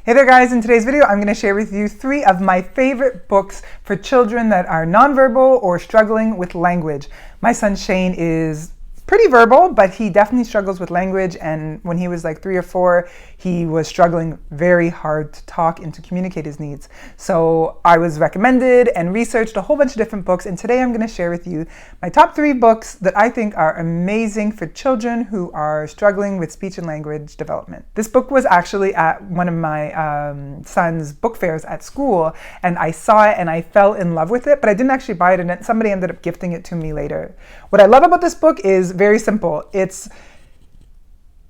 Hey there guys, in today's video I'm going to share with you 3 of my favorite books for children that are nonverbal or struggling with language. My son Shane is pretty verbal, but he definitely struggles with language, and when he was like 3 or 4, he was struggling very hard to talk and to communicate his needs. So I was recommended and researched a whole bunch of different books, and today I'm going to share with you my top 3 books that I think are amazing for children who are struggling with speech and language development. This book was actually at one of my son's book fairs at school, and I saw it and I fell in love with it, but I didn't actually buy it, and somebody ended up gifting it to me later. What I love about this book is very simple. It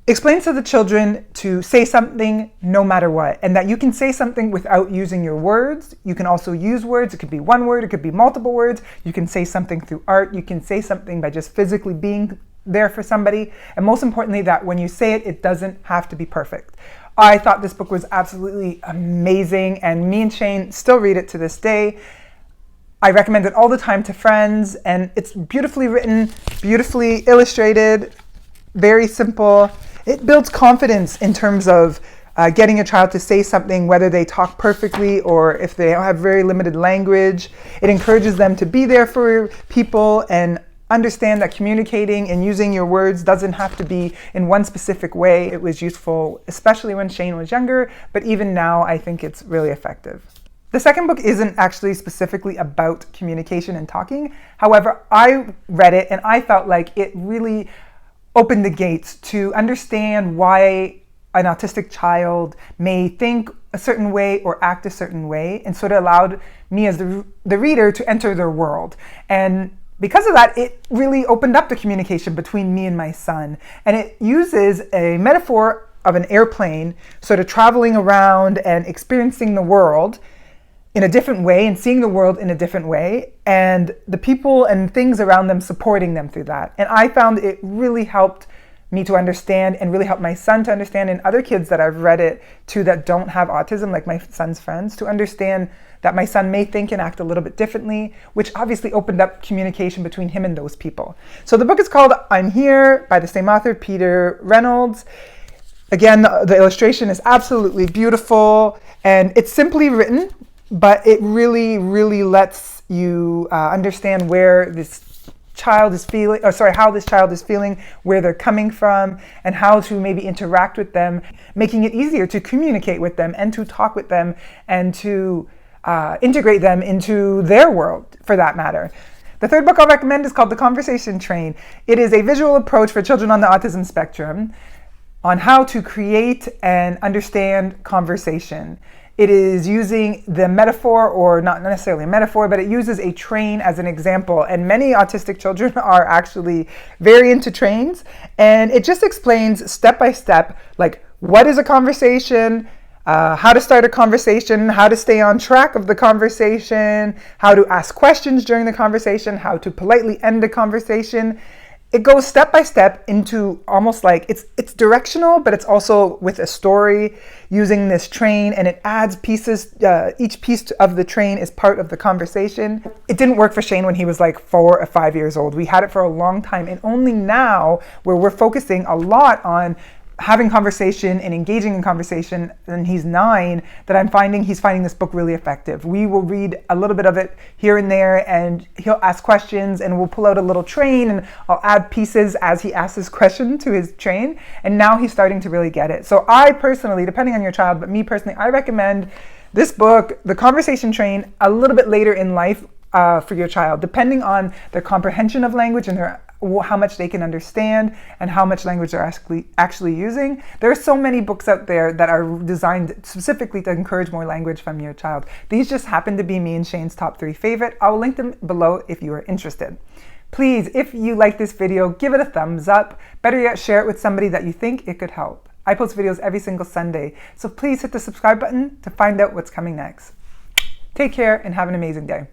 explains to the children to say something no matter what, and that you can say something without using your words. You can also use words. It could be one word, it could be multiple words. You can say something through art. You can say something by just physically being there for somebody. And most importantly, that when you say it, it doesn't have to be perfect. I thought this book was absolutely amazing, and me and Shane still read it to this day. I recommend it all the time to friends, and it's beautifully written, beautifully illustrated, very simple. It builds confidence in terms of getting a child to say something, whether they talk perfectly or if they have very limited language. It encourages them to be there for people and understand that communicating and using your words doesn't have to be in one specific way. It was useful, especially when Shane was younger, but even now I think it's really effective. The second book isn't actually specifically about communication and talking. However, I read it and I felt like it really opened the gates to understand why an autistic child may think a certain way or act a certain way, and sort of allowed me as the reader to enter their world. And because of that, it really opened up the communication between me and my son. And it uses a metaphor of an airplane, sort of traveling around and experiencing the world in a different way and seeing the world in a different way, and the people and things around them supporting them through that. And I found it really helped me to understand, and really helped my son to understand, and other kids that I've read it to that don't have autism, like my son's friends, to understand that my son may think and act a little bit differently, which obviously opened up communication between him and those people. So the book is called I'm Here by the same author, Peter Reynolds. Again, the illustration is absolutely beautiful, and it's simply written, but it really, really lets you understand where this child is feeling, how this child is feeling, where they're coming from, and how to maybe interact with them, making it easier to communicate with them and to talk with them and to integrate them into their world, for that matter. The third book I'll recommend is called The Conversation Train. It is a visual approach for children on the autism spectrum on how to create and understand conversation. It is using the metaphor, or not necessarily a metaphor, but it uses a train as an example. And many autistic children are actually very into trains. And it just explains step by step, like what is a conversation, how to start a conversation, how to stay on track of the conversation, how to ask questions during the conversation, how to politely end a conversation. It goes step by step into almost like it's directional, but it's also with a story using this train, and it adds pieces. Each piece of the train is part of the conversation. It didn't work for Shane when he was like 4 or 5 years old. We had it for a long time, and only now, where we're focusing a lot on having conversation and engaging in conversation, and he's 9, that I'm finding he's finding this book really effective. We will read a little bit of it here and there, and he'll ask questions, and we'll pull out a little train, and I'll add pieces as he asks his question to his train, and now he's starting to really get it. So I personally, depending on your child, but me personally, I recommend this book, The Conversation Train, a little bit later in life for your child, depending on their comprehension of language and how much they can understand and how much language they're actually using. There are so many books out there that are designed specifically to encourage more language from your child. These just happen to be me and Shane's top 3 favorite. I'll link them below if you are interested. Please, if you like this video, give it a thumbs up. Better yet, share it with somebody that you think it could help. I post videos every single Sunday, so please hit the subscribe button to find out what's coming next. Take care and have an amazing day.